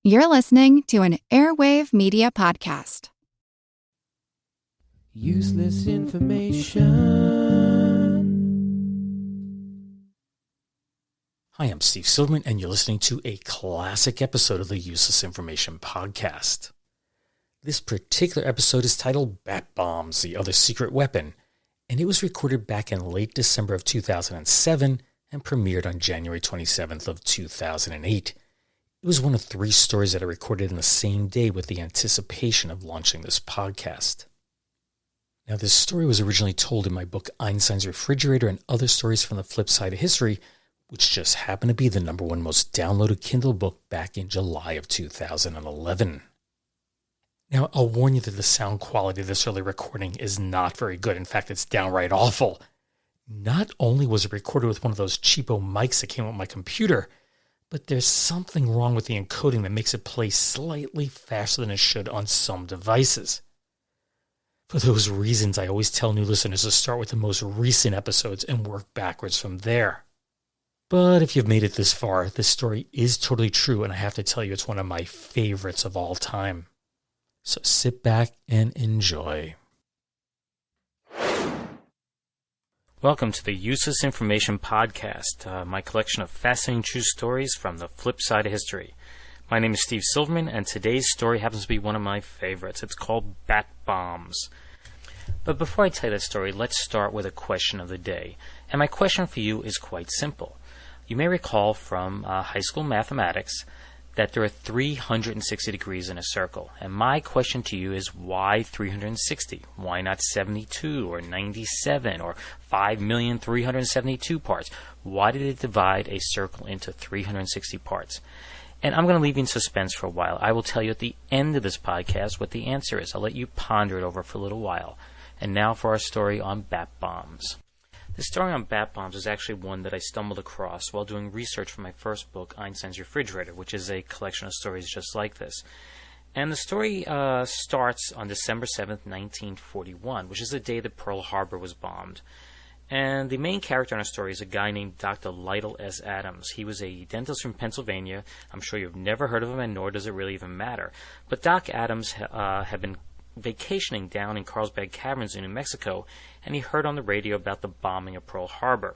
You're listening to an Airwave Media Podcast. Useless information. Hi, I'm Steve Silverman, and you're listening to a classic episode of the Useless Information Podcast. This particular episode is titled Bat Bombs, the Other Secret Weapon, and it was recorded back in late December of 2007 and premiered on January 27th of 2008. It was one of 3 stories that I recorded in the same day with the anticipation of launching this podcast. Now, this story was originally told in my book Einstein's Refrigerator and Other Stories from the Flip Side of History, which just happened to be the #1 most downloaded Kindle book back in July of 2011. Now, I'll warn you that the sound quality of this early recording is not very good. In fact, it's downright awful. Not only was it recorded with one of those cheapo mics that came with my computer, but there's something wrong with the encoding that makes it play slightly faster than it should on some devices. For those reasons, I always tell new listeners to start with the most recent episodes and work backwards from there. But if you've made it this far, this story is totally true, and I have to tell you it's one of my favorites of all time. So sit back and enjoy. Welcome to the Useless Information Podcast, my collection of fascinating true stories from the flip side of history. My name is Steve Silverman, and today's story happens to be one of my favorites. It's called Bat Bombs. But before I tell you that story, let's start with a question of the day. And my question for you is quite simple. You may recall from high school mathematics that there are 360 degrees in a circle. And my question to you is, why 360? Why not 72 or 97 or 5,372 parts? Why did it divide a circle into 360 parts? And I'm going to leave you in suspense for a while. I will tell you at the end of this podcast what the answer is. I'll let you ponder it over for a little while. And now for our story on bat bombs. The story on bat bombs is actually one that I stumbled across while doing research for my first book, Einstein's Refrigerator, which is a collection of stories just like this. And the story starts on December 7th, 1941, which is the day that Pearl Harbor was bombed. And the main character in our story is a guy named Dr. Lytle S. Adams. He was a dentist from Pennsylvania. I'm sure you've never heard of him, and nor does it really even matter. But Doc Adams had been vacationing down in Carlsbad Caverns in New Mexico, and he heard on the radio about the bombing of Pearl Harbor.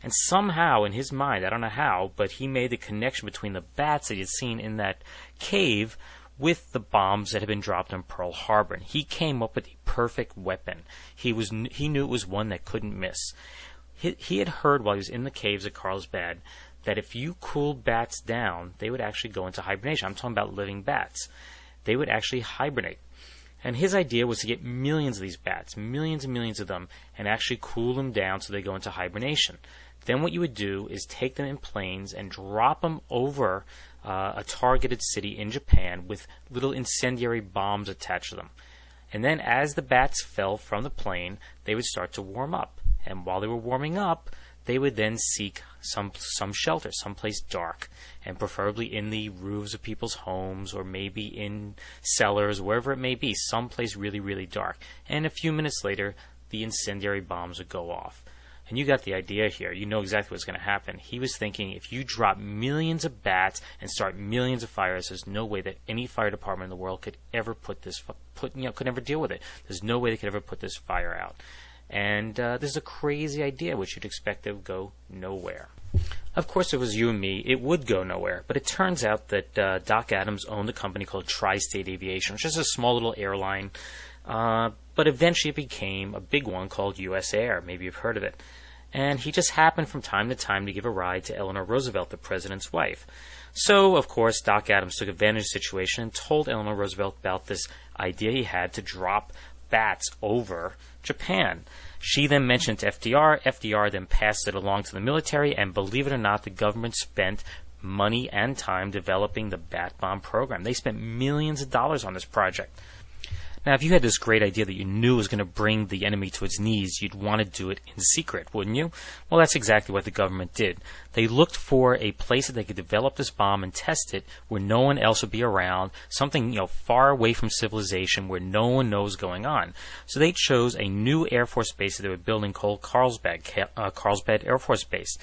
And somehow, in his mind, I don't know how, but he made the connection between the bats that he had seen in that cave with the bombs that had been dropped on Pearl Harbor. And he came up with the perfect weapon. He knew it was one that couldn't miss. He had heard while he was in the caves at Carlsbad that if you cooled bats down, they would actually go into hibernation. I'm talking about living bats. They would actually hibernate. And his idea was to get millions of these bats, millions and millions of them, and actually cool them down so they go into hibernation. Then what you would do is take them in planes and drop them over a targeted city in Japan with little incendiary bombs attached to them. And then as the bats fell from the plane, they would start to warm up. And while they were warming up, they would then seek some shelter, someplace dark, and preferably in the roofs of people's homes or maybe in cellars, wherever it may be, someplace really, really dark. And a few minutes later, the incendiary bombs would go off. And you got the idea here. You know exactly what's going to happen. He was thinking if you drop millions of bats and start millions of fires, there's no way that any fire department in the world could ever could never deal with it. There's no way they could ever put this fire out. And this is a crazy idea which you'd expect it would go nowhere. Of course, if it was you and me, it would go nowhere. But it turns out that Doc Adams owned a company called Tri-State Aviation, which is a small little airline. But eventually it became a big one called U.S. Air. Maybe you've heard of it. And he just happened from time to time to give a ride to Eleanor Roosevelt, the president's wife. So, of course, Doc Adams took advantage of the situation and told Eleanor Roosevelt about this idea he had to drop bats over Japan. She then mentioned it to FDR. FDR then passed it along to the military, and believe it or not, the government spent money and time developing the bat bomb program. They spent millions of dollars on this project. Now, if you had this great idea that you knew was going to bring the enemy to its knees, you'd want to do it in secret, wouldn't you? Well, that's exactly what the government did. They looked for a place that they could develop this bomb and test it where no one else would be around, something, far away from civilization where no one knows going on. So they chose a new Air Force base that they were building called Carlsbad Air Force Base.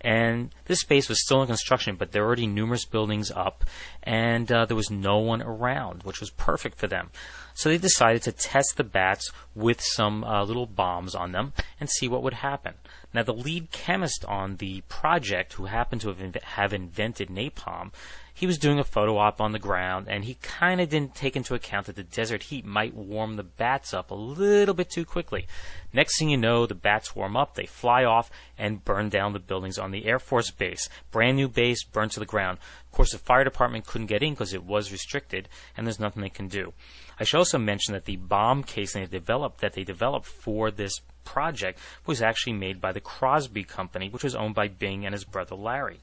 And this base was still in construction, but there were already numerous buildings up, and there was no one around, which was perfect for them. So they decided to test the bats with some little bombs on them and see what would happen. Now, the lead chemist on the project, who happened to have invented napalm, he was doing a photo op on the ground, and he kind of didn't take into account that the desert heat might warm the bats up a little bit too quickly. Next thing you know, the bats warm up, they fly off, and burn down the buildings on the Air Force Base. Brand new base, burned to the ground. Of course, the fire department couldn't get in because it was restricted, and there's nothing they can do. I should also mention that the bomb casing that they developed for this project was actually made by the Crosby Company, which was owned by Bing and his brother Larry.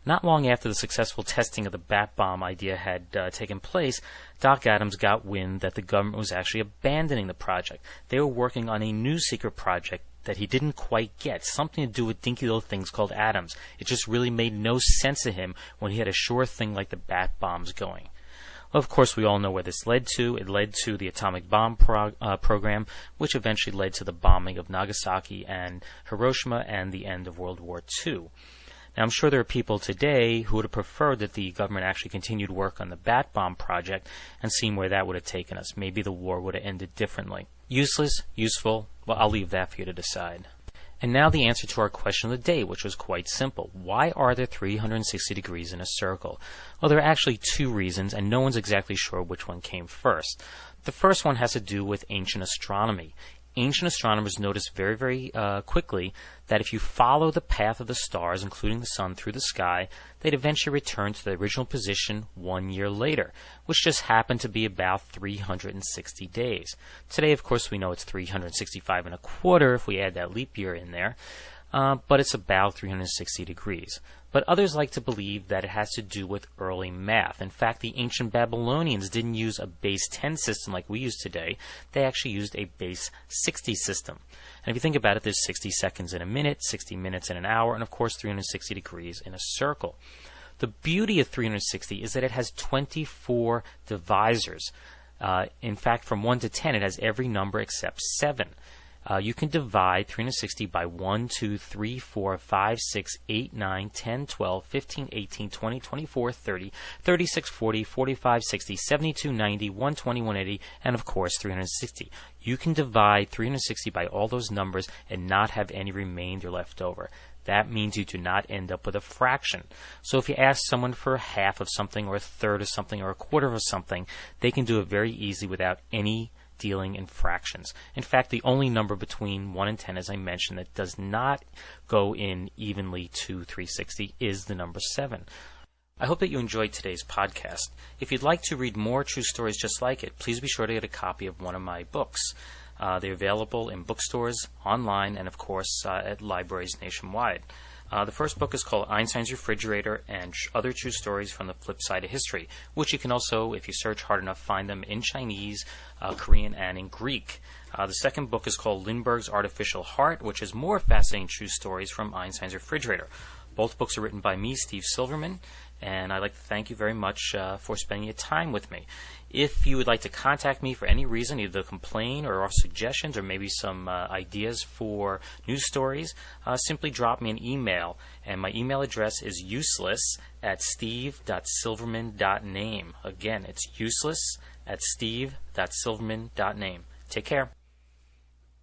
Not long after the successful testing of the bat bomb idea had taken place, Doc Adams got wind that the government was actually abandoning the project. They were working on a new secret project that he didn't quite get, something to do with dinky little things called atoms. It just really made no sense to him when he had a sure thing like the bat bombs going. Well, of course, we all know where this led to. It led to the atomic bomb program, which eventually led to the bombing of Nagasaki and Hiroshima and the end of World War II. Now, I'm sure there are people today who would have preferred that the government actually continued work on the bat bomb project and seen where that would have taken us. Maybe the war would have ended differently. Useless? Useful? Well, I'll leave that for you to decide. And now the answer to our question of the day, which was quite simple. Why are there 360 degrees in a circle? Well, there are actually two reasons, and no one's exactly sure which one came first. The first one has to do with ancient astronomy. Ancient astronomers noticed very quickly that if you follow the path of the stars, including the sun, through the sky, they'd eventually return to their original position 1 year later, which just happened to be about 360 days. Today, of course, we know it's 365 and a quarter if we add that leap year in there, but it's about 360 degrees. But others like to believe that it has to do with early math. In fact, the ancient Babylonians didn't use a base 10 system like we use today. They actually used a base 60 system. And if you think about it, there's 60 seconds in a minute, 60 minutes in an hour, and of course 360 degrees in a circle. The beauty of 360 is that it has 24 divisors. In fact, from 1 to 10, it has every number except 7. You can divide 360 by 1, 2, 3, 4, 5, 6, 8, 9, 10, 12, 15, 18, 20, 24, 30, 36, 40, 45, 60, 72, 90, 120, 180, and of course 360. You can divide 360 by all those numbers and not have any remainder left over. That means you do not end up with a fraction. So if you ask someone for a half of something or a third of something or a quarter of something, they can do it very easily without any dealing in fractions. In fact, the only number between 1 and 10, as I mentioned, that does not go in evenly to 360 is the number 7. I hope that you enjoyed today's podcast. If you'd like to read more true stories just like it, please be sure to get a copy of one of my books. They're available in bookstores, online, and of course at libraries nationwide. The first book is called Einstein's Refrigerator and Other True Stories from the Flip Side of History, which you can also, if you search hard enough, find them in Chinese, Korean, and in Greek. The second book is called Lindbergh's Artificial Heart, which is more fascinating true stories from Einstein's Refrigerator. Both books are written by me, Steve Silverman, and I'd like to thank you very much for spending your time with me. If you would like to contact me for any reason, either to complain or offer suggestions or maybe some ideas for news stories, simply drop me an email. And my email address is useless@steve.silverman.name. Again, it's useless@steve.silverman.name. Take care.